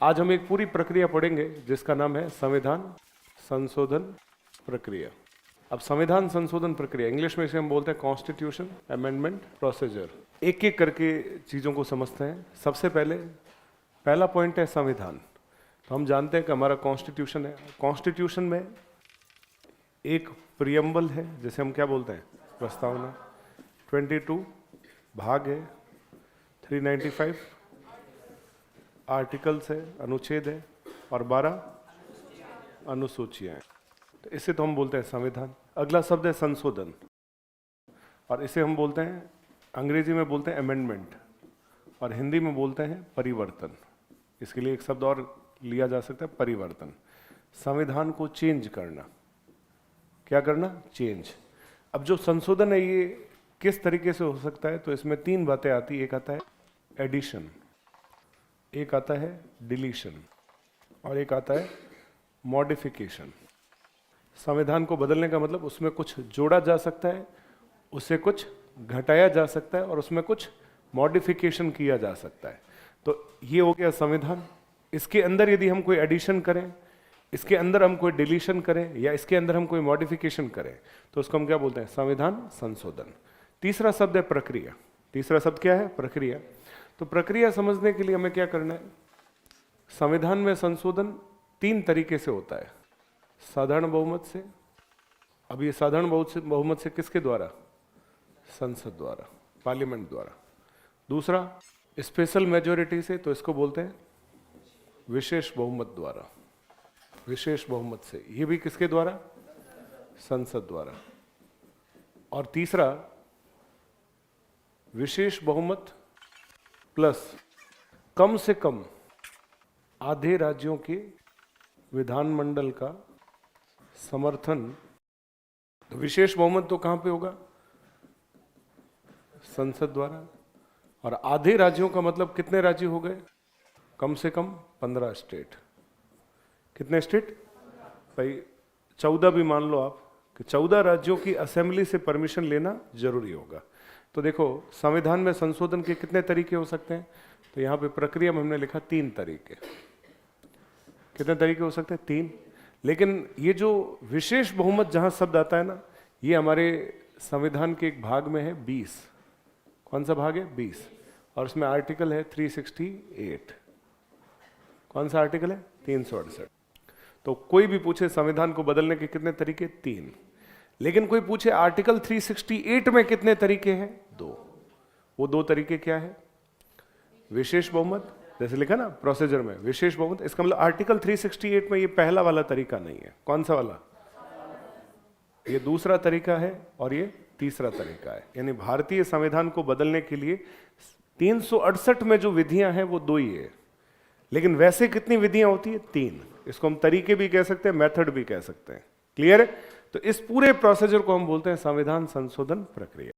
आज हम एक पूरी प्रक्रिया पढ़ेंगे जिसका नाम है संविधान संशोधन प्रक्रिया। अब संविधान संशोधन प्रक्रिया इंग्लिश में इसे हम बोलते हैं कॉन्स्टिट्यूशन अमेंडमेंट प्रोसीजर। एक एक करके चीज़ों को समझते हैं। सबसे पहला पॉइंट है संविधान। तो हम जानते हैं कि हमारा कॉन्स्टिट्यूशन है। कॉन्स्टिट्यूशन में एक प्रियम्बल है, जैसे हम क्या बोलते हैं, प्रस्तावना। 22 भाग है, 395 आर्टिकल्स है, अनुच्छेद है, और 12 अनुसूचियां हैं। तो इसे तो हम बोलते हैं संविधान। अगला शब्द है संशोधन, और इसे हम बोलते हैं, अंग्रेजी में बोलते हैं अमेंडमेंट, और हिंदी में बोलते हैं परिवर्तन। इसके लिए एक शब्द और लिया जा सकता है, परिवर्तन। संविधान को चेंज करना। क्या करना? चेंज। अब जो संशोधन है ये किस तरीके से हो सकता है? तो इसमें 3 बातें आती है। एक आता है एडिशन, एक आता है डिलीशन, और एक आता है मॉडिफिकेशन। संविधान को बदलने का मतलब उसमें कुछ जोड़ा जा सकता है, उससे कुछ घटाया जा सकता है, और उसमें कुछ मॉडिफिकेशन किया जा सकता है। तो ये हो गया संविधान। इसके अंदर यदि हम कोई एडिशन करें, इसके अंदर हम कोई डिलीशन करें, या इसके अंदर हम कोई मॉडिफिकेशन करें, तो उसको हम क्या बोलते हैं? संविधान संशोधन। तीसरा शब्द है प्रक्रिया। तीसरा शब्द क्या है? प्रक्रिया। तो प्रक्रिया समझने के लिए हमें क्या करना है? संविधान में संशोधन 3 तरीके से होता है। साधारण बहुमत से। अब ये साधारण बहुमत से किसके द्वारा? संसद द्वारा, पार्लियामेंट द्वारा। दूसरा स्पेशल मेजॉरिटी से, तो इसको बोलते हैं विशेष बहुमत द्वारा। विशेष बहुमत से, ये भी किसके द्वारा? संसद द्वारा। और तीसरा विशेष बहुमत प्लस कम से कम आधे राज्यों के विधानमंडल का समर्थन। तो विशेष बहुमत तो कहां पे होगा? संसद द्वारा। और आधे राज्यों का मतलब कितने राज्य हो गए? कम से कम 15 स्टेट। कितने स्टेट भाई? 14 भी मान लो आप, कि 14 राज्यों की असेंबली से परमिशन लेना जरूरी होगा। तो देखो, संविधान में संशोधन के कितने तरीके हो सकते हैं? तो यहां पे प्रक्रिया में हमने लिखा 3 तरीके। कितने तरीके हो सकते हैं? 3। लेकिन ये जो विशेष बहुमत जहां शब्द आता है ना, ये हमारे संविधान के एक भाग में है 20। कौन सा भाग है? 20। और इसमें आर्टिकल है 368। कौन सा आर्टिकल है? 368। तो कोई भी पूछे संविधान को बदलने के कितने तरीके? 3। लेकिन कोई पूछे आर्टिकल 368 में कितने तरीके हैं? 2। वो 2 तरीके क्या है? विशेष बहुमत, जैसे लिखा ना प्रोसीजर में विशेष बहुमत, इसका मतलब आर्टिकल 368 में ये पहला वाला तरीका नहीं है। कौन सा वाला? ये दूसरा तरीका है, और ये तीसरा तरीका है। यानी भारतीय संविधान को बदलने के लिए 368 में जो विधियां हैं वो 2 ही है। लेकिन वैसे कितनी विधियां होती है? 3। इसको हम तरीके भी कह सकते हैं, मेथड भी कह सकते हैं। क्लियर है? तो इस पूरे प्रोसीजर को हम बोलते हैं संविधान संशोधन प्रक्रिया।